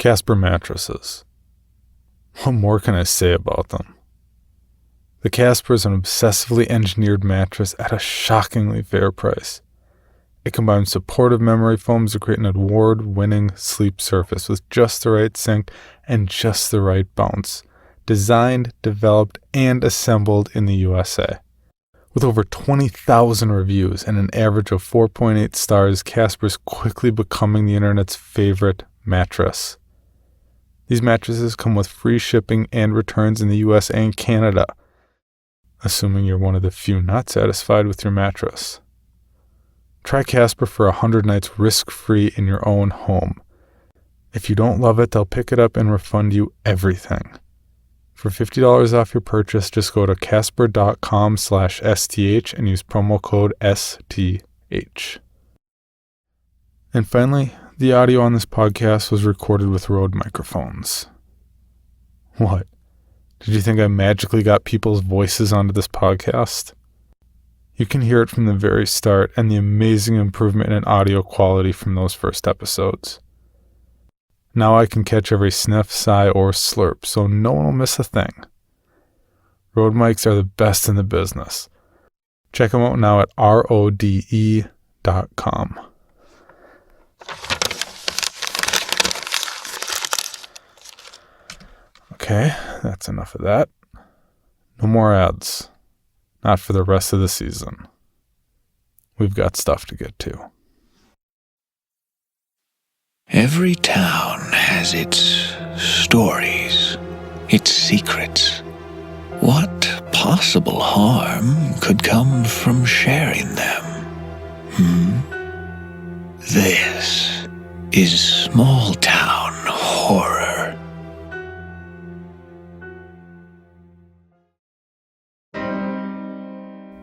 Casper mattresses. What more can I say about them? The Casper is an obsessively engineered mattress at a shockingly fair price. It combines supportive memory foams to create an award-winning sleep surface with just the right sink and just the right bounce. Designed, developed, and assembled in the USA. With over 20,000 reviews and an average of 4.8 stars, Casper is quickly becoming the internet's favorite mattress. These mattresses come with free shipping and returns in the US and Canada, assuming you're one of the few not satisfied with your mattress. Try Casper for 100 nights risk-free in your own home. If you don't love it, they'll pick it up and refund you everything. For $50 off your purchase, just go to casper.com/STH and use promo code STH. And finally, the audio on this podcast was recorded with Rode microphones. What? Did you think I magically got people's voices onto this podcast? You can hear it from the very start and the amazing improvement in audio quality from those first episodes. Now I can catch every sniff, sigh, or slurp, so no one will miss a thing. Rode mics are the best in the business. Check them out now at rode.com. Okay, that's enough of that. No more ads. Not for the rest of the season. We've got stuff to get to. Every town has its stories, its secrets. What possible harm could come from sharing them? This is Small Town Horror.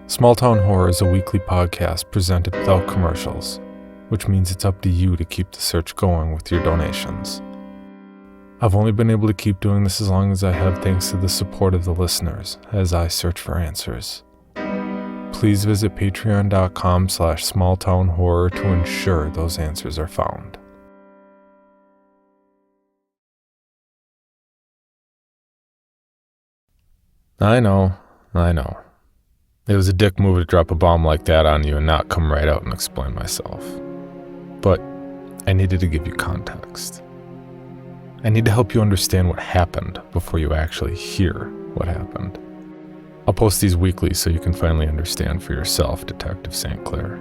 Small Town Horror is a weekly podcast presented without commercials, which means it's up to you to keep the search going with your donations. I've only been able to keep doing this as long as I have thanks to the support of the listeners as I search for answers. Please visit patreon.com/smalltownhorror to ensure those answers are found. I know. It was a dick move to drop a bomb like that on you and not come right out and explain myself. But I needed to give you context. I need to help you understand what happened before you actually hear what happened. I'll post these weekly so you can finally understand for yourself, Detective St. Clair.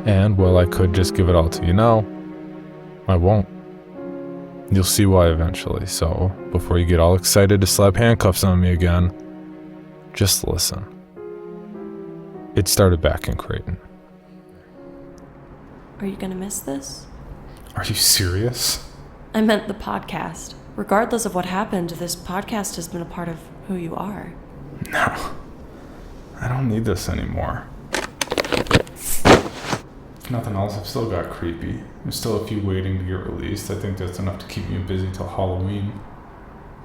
And while I could just give it all to you now, I won't. You'll see why eventually, so before you get all excited to slap handcuffs on me again, just listen. It started back in Creighton. Are you gonna miss this? Are you serious? I meant the podcast. Regardless of what happened, this podcast has been a part of who you are. No. I don't need this anymore. If nothing else, I've still got Creepy. There's still a few waiting to get released. I think that's enough to keep me busy till Halloween.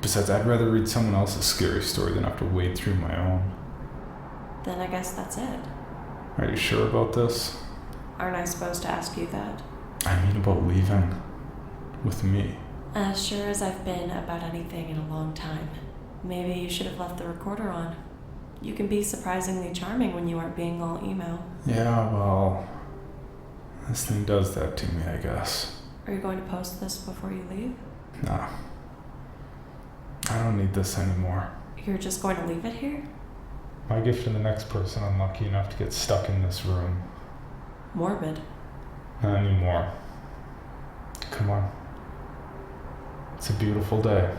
Besides, I'd rather read someone else's scary story than have to wade through my own. Then I guess that's it. Are you sure about this? Aren't I supposed to ask you that? I mean about leaving. With me. As sure as I've been about anything in a long time. Maybe you should have left the recorder on. You can be surprisingly charming when you aren't being all emo. Yeah, well, this thing does that to me, I guess. Are you going to post this before you leave? No. I don't need this anymore. You're just going to leave it here? My gift to the next person unlucky enough to get stuck in this room. Morbid. Not anymore. Come on. It's a beautiful day.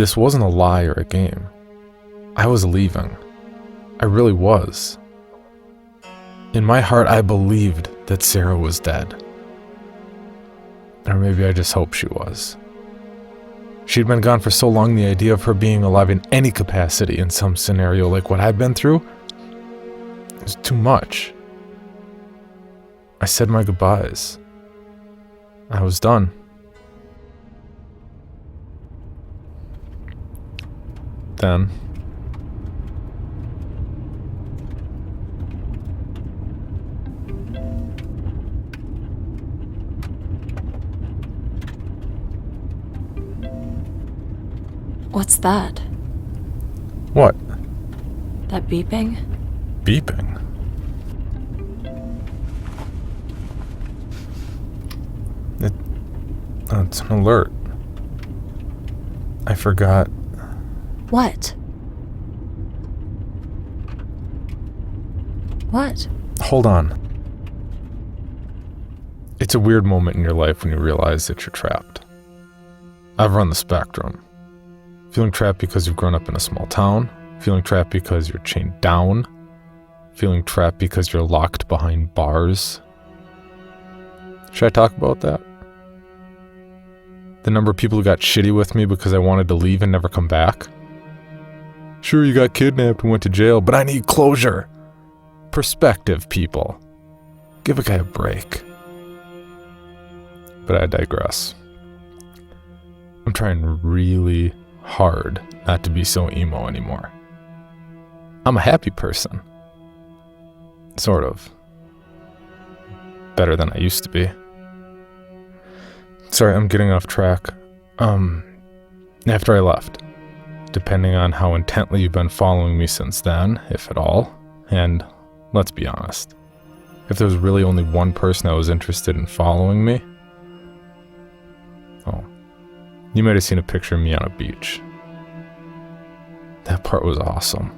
This wasn't a lie or a game. I was leaving. I really was. In my heart, I believed that Sarah was dead. Or maybe I just hoped she was. She'd been gone for so long, the idea of her being alive in any capacity in some scenario like what I'd been through was too much. I said my goodbyes. I was done. Then, What's that? what? That beeping? Beeping? It's an alert. I forgot. What? What? Hold on. It's a weird moment in your life when you realize that you're trapped. I've run the spectrum. Feeling trapped because you've grown up in a small town, feeling trapped because you're chained down, feeling trapped because you're locked behind bars. Should I talk about that? The number of people who got shitty with me because I wanted to leave and never come back? Sure, you got kidnapped and went to jail, but I need closure. Perspective, people. Give a guy a break. But I digress. I'm trying really hard not to be so emo anymore. I'm a happy person. Sort of. Better than I used to be. Sorry, I'm getting off track. After I left, depending on how intently you've been following me since then, if at all, and let's be honest, if there was really only one person that was interested in following me, you might have seen a picture of me on a beach. That part was awesome.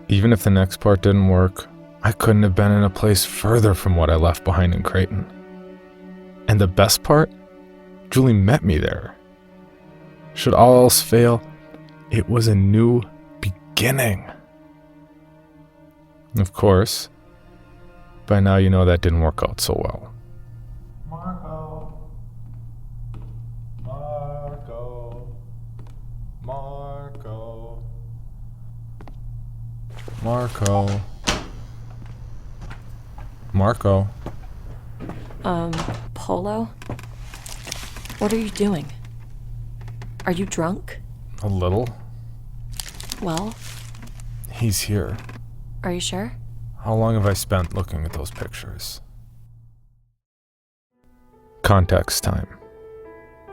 Even if the next part didn't work, I couldn't have been in a place further from what I left behind in Creighton. And the best part? Julie met me there. Should all else fail, it was a new beginning. Of course, by now you know that didn't work out so well. Marco. Polo? What are you doing? Are you drunk? A little. Well, He's here. are you sure? How long have I spent looking at those pictures? Context time.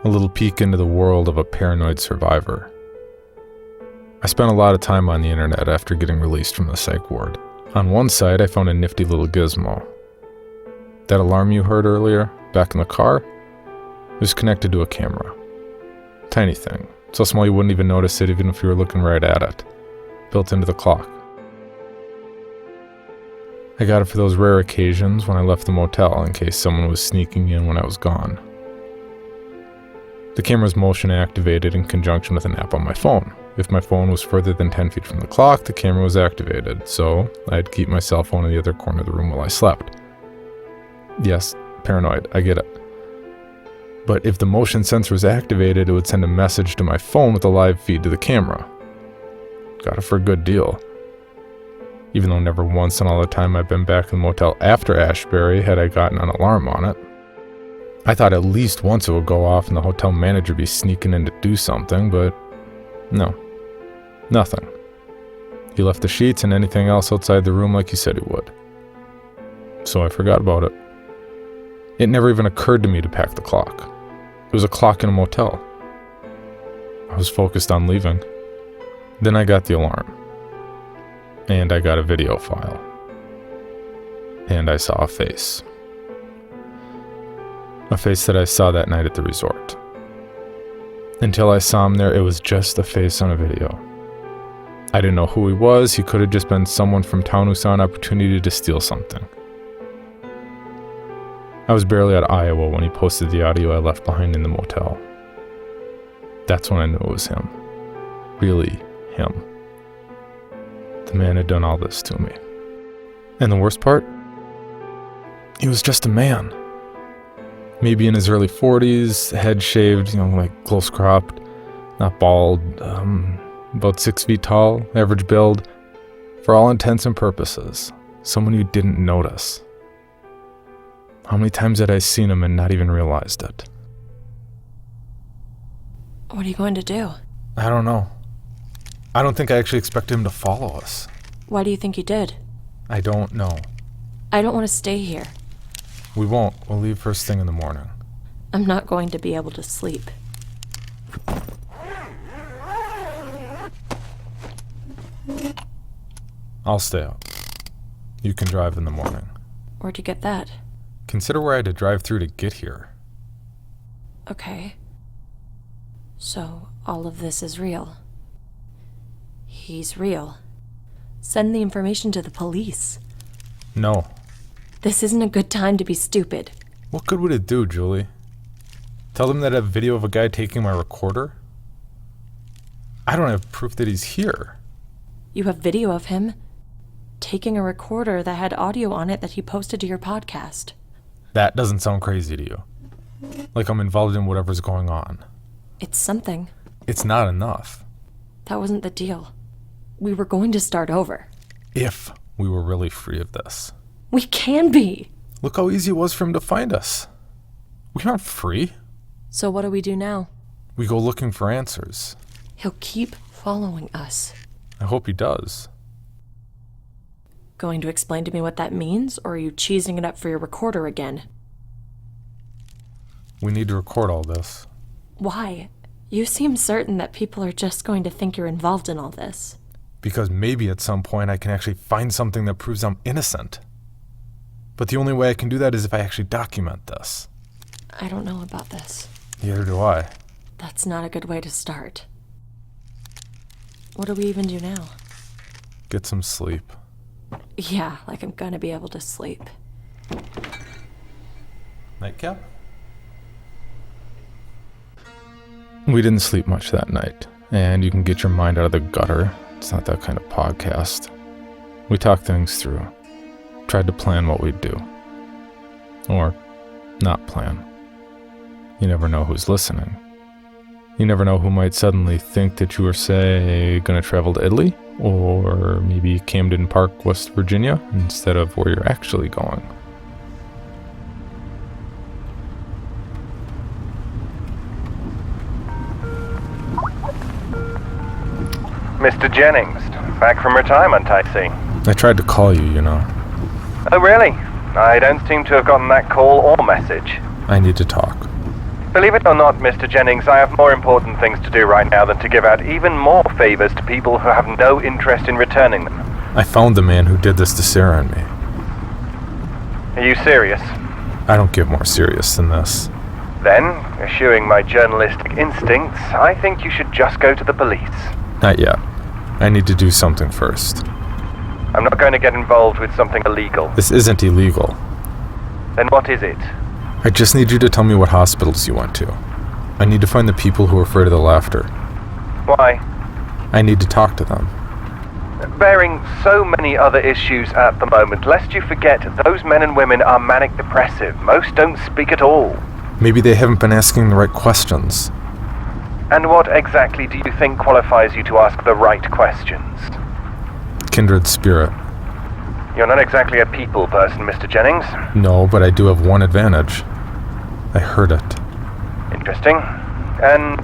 A little peek into the world of a paranoid survivor. I spent a lot of time on the internet after getting released from the psych ward. On one site, I found a nifty little gizmo. That alarm you heard earlier, back in the car, it was connected to a camera. Tiny thing, so small you wouldn't even notice it even if you were looking right at it. Built into the clock. I got it for those rare occasions when I left the motel in case someone was sneaking in when I was gone. The camera's motion activated in conjunction with an app on my phone. If my phone was further than 10 feet from the clock, the camera was activated, so I'd keep my cell phone in the other corner of the room while I slept. Yes, paranoid, I get it. But if the motion sensor was activated, it would send a message to my phone with a live feed to the camera. Got it for a good deal. Even though never once in all the time I've been back in the motel after Ashbury had I gotten an alarm on it. I thought at least once it would go off and the hotel manager would be sneaking in to do something, but no. Nothing. He left the sheets and anything else outside the room like he said he would. So I forgot about it. It never even occurred to me to pack the clock. It was a clock in a motel. I was focused on leaving. Then I got the alarm. And I got a video file. And I saw a face. A face that I saw that night at the resort. Until I saw him there, it was just a face on a video. I didn't know who he was. He could have just been someone from town who saw an opportunity to steal something. I was barely out of Iowa when he posted the audio I left behind in the motel. That's when I knew it was him. really him. The man had done all this to me. And the worst part? He was just a man. Maybe in his early 40s, head shaved, like close cropped, not bald, about 6 feet tall, average build. For all intents and purposes, someone who didn't notice. How many times had I seen him and not even realized it? What are you going to do? I don't know. I don't think I actually expected him to follow us. Why do you think you did? I don't know. I don't want to stay here. We won't. We'll leave first thing in the morning. I'm not going to be able to sleep. I'll stay up. You can drive in the morning. Where'd you get that? Consider where I had to drive through to get here. Okay. So, all of this is real. He's real. Send the information to the police. No. This isn't a good time to be stupid. What good would it do, Julie? Tell them that I have video of a guy taking my recorder? I don't have proof that he's here. You have video of him taking a recorder that had audio on it that he posted to your podcast. That doesn't sound crazy to you. Like I'm involved in whatever's going on. It's something. It's not enough. That wasn't the deal. We were going to start over. If we were really free of this. We can be. Look how easy it was for him to find us. We aren't free. So what do we do now? We go looking for answers. He'll keep following us. I hope he does. Going to explain to me what that means, or are you cheesing it up for your recorder again? We need to record all this. Why? You seem certain that people are just going to think you're involved in all this. Because maybe at some point I can actually find something that proves I'm innocent. But the only way I can do that is if I actually document this. I don't know about this. Neither do I. That's not a good way to start. What do we even do now? Get some sleep. Yeah, like I'm gonna be able to sleep. Nightcap? We didn't sleep much that night, and you can get your mind out of the gutter. It's not that kind of podcast. We talked things through. Tried to plan what we'd do. Or not plan. You never know who's listening. You never know who might suddenly think that you were, say, gonna travel to Italy, or maybe Camden Park, West Virginia, instead of where you're actually going. Mr. Jennings, back from retirement, I see. I tried to call you, Oh, really? I don't seem to have gotten that call or message. I need to talk. Believe it or not, Mr. Jennings, I have more important things to do right now than to give out even more favors to people who have no interest in returning them. I found the man who did this to Sarah and me. Are you serious? I don't get more serious than this. Then, eschewing my journalistic instincts, I think you should just go to the police. Not yet. I need to do something first. I'm not going to get involved with something illegal. This isn't illegal. Then what is it? I just need you to tell me what hospitals you went to. I need to find the people who are afraid of the laughter. Why? I need to talk to them. Bearing so many other issues at the moment, lest you forget, those men and women are manic depressive. Most don't speak at all. Maybe they haven't been asking the right questions. And what exactly do you think qualifies you to ask the right questions? Kindred spirit. You're not exactly a people person, Mr. Jennings. No, but I do have one advantage. I heard it. Interesting. And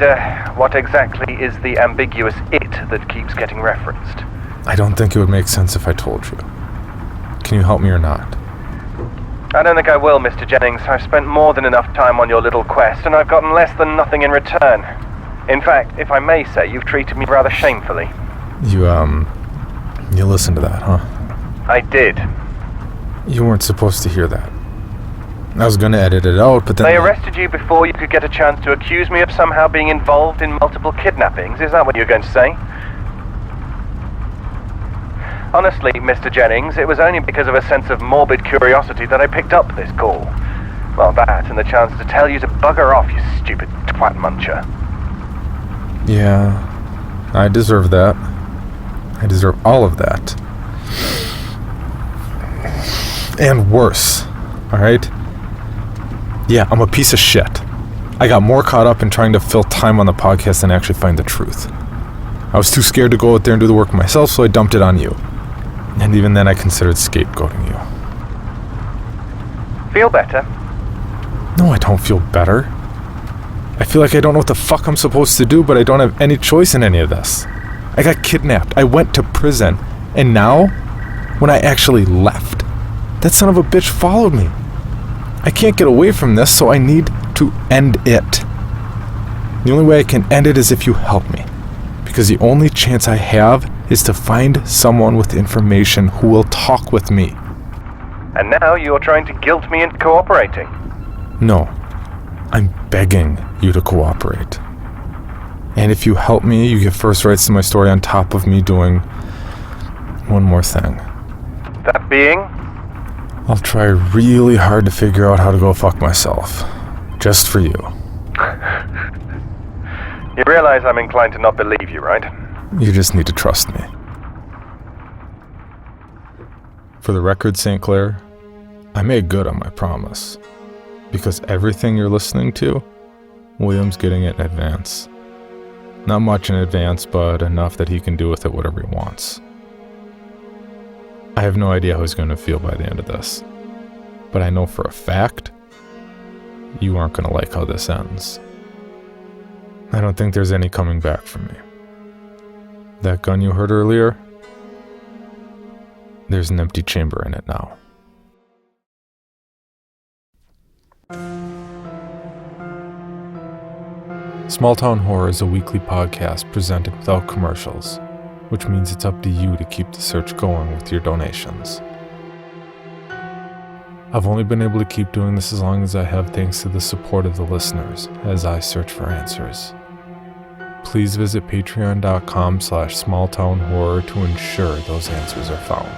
what exactly is the ambiguous it that keeps getting referenced? I don't think it would make sense if I told you. Can you help me or not? I don't think I will, Mr. Jennings. I've spent more than enough time on your little quest, and I've gotten less than nothing in return. In fact, if I may say, you've treated me rather shamefully. You listened to that, huh? I did. You weren't supposed to hear that. I was gonna edit it out, but then... They arrested you before you could get a chance to accuse me of somehow being involved in multiple kidnappings. Is that what you're going to say? Honestly, Mr. Jennings, it was only because of a sense of morbid curiosity that I picked up this call. Well, that and the chance to tell you to bugger off, you stupid twat muncher. Yeah, I deserve that. I deserve all of that. And worse, alright? Yeah, I'm a piece of shit. I got more caught up in trying to fill time on the podcast than actually find the truth. I was too scared to go out there and do the work myself, so I dumped it on you. And even then I considered scapegoating you. Feel better? No, I don't feel better. I feel like I don't know what the fuck I'm supposed to do, but I don't have any choice in any of this. I got kidnapped, I went to prison, and now, when I actually left, that son of a bitch followed me. I can't get away from this, so I need to end it. The only way I can end it is if you help me. Because the only chance I have is to find someone with information who will talk with me. And now you're trying to guilt me into cooperating. No, I'm begging you to cooperate. And if you help me, you get first rights to my story on top of me doing one more thing. That being? I'll try really hard to figure out how to go fuck myself. Just for you. You realize I'm inclined to not believe you, right? You just need to trust me. For the record, St. Clair, I made good on my promise. Because everything you're listening to, William's getting it in advance. Not much in advance, but enough that he can do with it whatever he wants. I have no idea how he's going to feel by the end of this. But I know for a fact, you aren't going to like how this ends. I don't think there's any coming back from me. That gun you heard earlier, there's an empty chamber in it now. Small Town Horror is a weekly podcast presented without commercials, which means it's up to you to keep the search going with your donations. I've only been able to keep doing this as long as I have thanks to the support of the listeners as I search for answers. Please visit patreon.com/smalltownhorror to ensure those answers are found.